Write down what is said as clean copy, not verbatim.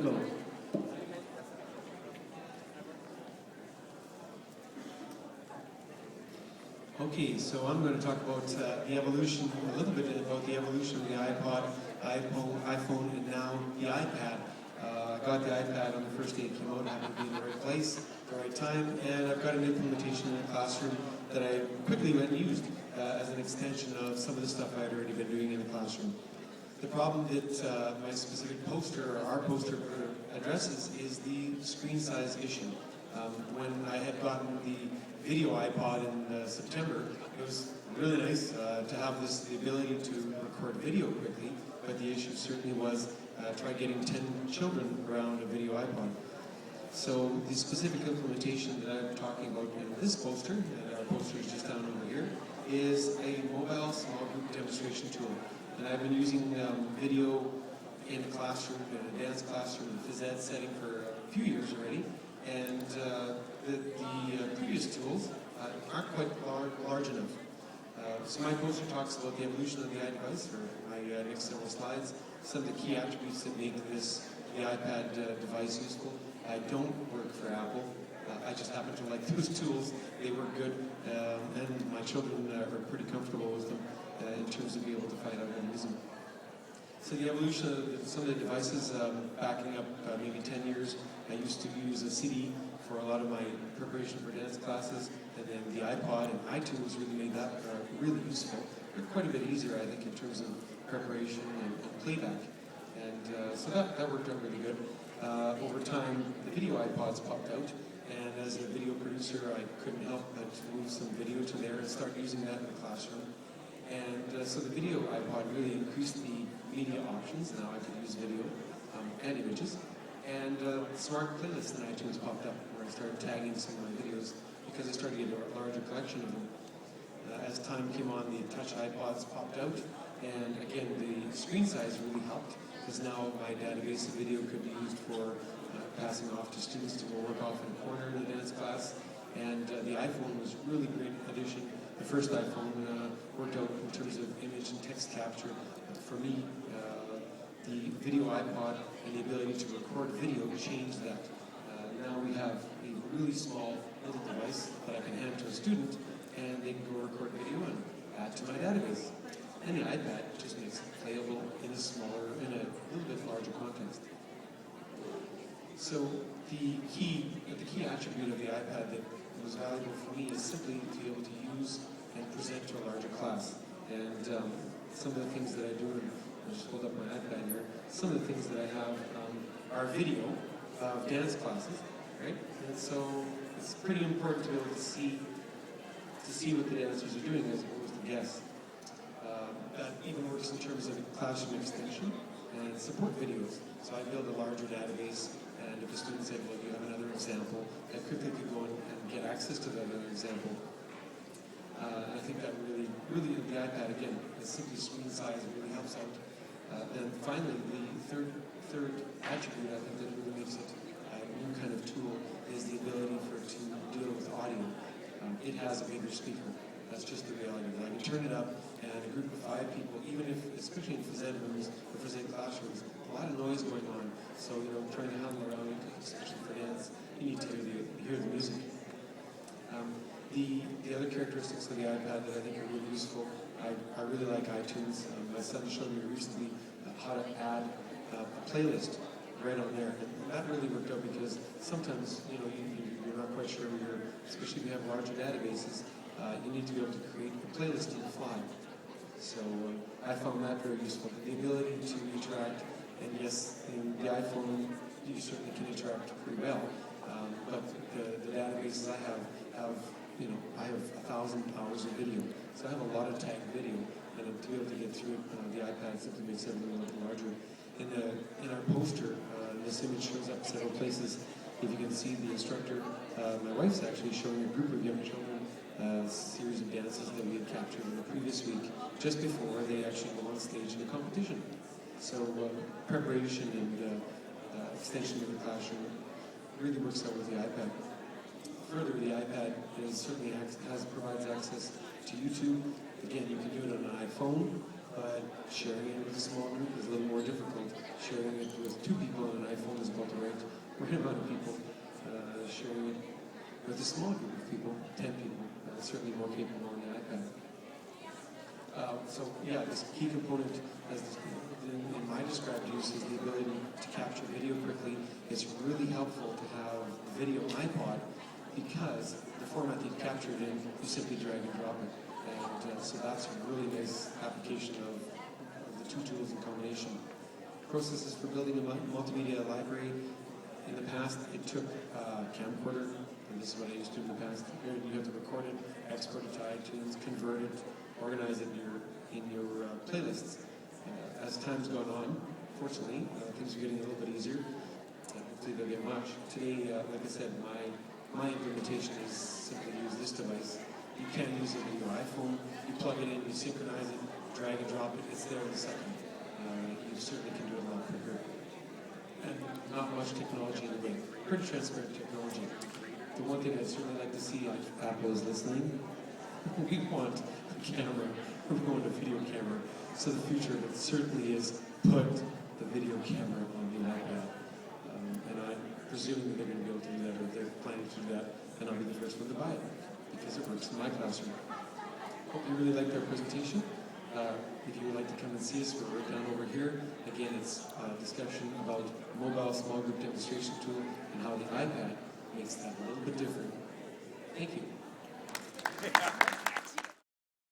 go. Okay, so I'm going to talk about the evolution, a little bit about the evolution of the iPod, iPhone, and now the iPad. I got the iPad on the first day it came out. I happened to be in the right place, the right time, and I've got an implementation in the classroom that I quickly went and used as an extension of some of the stuff I had already been doing in the classroom. The problem that my specific poster, or our poster, addresses is the screen size issue. When I had gotten the video iPod in September, it was really nice to have the ability to record video quickly, but the issue certainly was try getting 10 children around a video iPod. So the specific implementation that I'm talking about in this poster, and our poster is just down over here, is a mobile small group demonstration tool. And I've been using video in a classroom, in a dance classroom, in a phys ed setting for a few years already. And the previous tools aren't quite large enough. So my poster talks about the evolution of the iDevice, or my next several slides, some of the key attributes that make the iPad device useful. I don't work for Apple. I just happen to like those tools. They work good, and my children are pretty comfortable with them in terms of being able to find out how to use them. So the evolution of some of the devices, backing up maybe 10 years, I used to use a CD for a lot of my preparation for dance classes, and then the iPod and iTunes really made that really useful. They're quite a bit easier, I think, in terms of preparation and playback. And so that worked out really good. Over time, the video iPods popped out, and as a video producer, I couldn't help but move some video to there and start using that in the classroom. And so the video iPod really increased the media options. Now I could use video and images. And smart playlists in iTunes popped up, where I started tagging some of my videos because I started getting a larger collection of them. As time came on, the touch iPods popped out, and again, the screen size really helped, because now my database of video could be used for passing off to students to go work off in a corner in the dance class. And the iPhone was a really great addition. The first iPhone worked out in terms of image and text capture. For me, the video iPod and the ability to record video changed that. Now we have a really small little device that I can hand to a student, and they can go record video and add to my database. And the iPad just makes it playable in a little bit larger context. So the key attribute of the iPad that was valuable for me is simply to be able to use and present to a larger class. And some of the things that I do, and I'll just hold up my iPad here, some of the things that I have are video of dance classes, right? And so it's pretty important to be able to see what the dancers are doing as opposed to guess. That even works in terms of classroom extension and support videos. So I build a larger database, and if a student said, well, you have another example, I quickly could go and get access to that other example. I think that really, the iPad, again, the simply screen size really helps out. And finally, the third attribute, I think, that really makes it a new kind of tool is the ability for it to deal with audio. It has a bigger speaker. That's just the reality of it. I can turn it up, and a group of 5 people, even if, especially in phys ed rooms or phys ed classrooms, a lot of noise going on. So, trying to handle around it, especially for dance, you need to hear the music. The other characteristics of the iPad that I think are really useful, I really like iTunes. My son showed me recently how to add a playlist right on there. And that really worked out because sometimes, you're not quite sure where especially if you have larger databases, you need to be able to create a playlist on the fly. So I found that very useful. The ability to interact, and yes, in the iPhone, you certainly can interact pretty well, but the databases I have, I have 1,000 hours of video. So I have a lot of tagged video, and to be able to get through it, the iPad simply makes everything look larger. In our poster, this image shows up several places. If you can see the instructor, my wife's actually showing a group of young children a series of dances that we had captured in the previous week, just before they actually go on stage in a competition. So preparation and extension of the classroom really works out with the iPad. Further, the iPad certainly provides access to YouTube. Again, you can do it on an iPhone, but sharing it with a small group is a little more difficult. Sharing it with 2 people on an iPhone is difficult to write the right amount of people, sharing it with a small group of people, 10 people, certainly more capable on the iPad. So yeah, this key component in my described use is the ability to capture video quickly. It's really helpful to have video iPod because the format that you capture it in, you simply drag and drop it. And so that's a really nice application of the two tools in combination. Processes for building a multimedia library. In the past, it took a camcorder, and this is what I used to do in the past. Here, you have to record it, export it to iTunes, convert it, organize it in your playlists. As time's gone on, fortunately, things are getting a little bit easier. Hopefully they'll get much. Today, like I said, my implementation is simply use this device. You can use it with your iPhone. You plug it in, you synchronize it, drag and drop it. It's there in a second. You certainly can do it a lot quicker. And not much technology in the way. Pretty transparent technology. The one thing I'd certainly like to see, if Apple is listening, we want a camera. We want a video camera. So the future of it certainly is put the video camera on the iPad. And I'm presuming that they're going to be able to do that, or they're planning to do that, and I'll be the first one to buy it because it works in my classroom. Hope you really liked our presentation. If you would like to come and see us, we're right down over here. Again, it's a discussion about mobile small group demonstration tool and how the iPad makes that a little bit different. Thank you.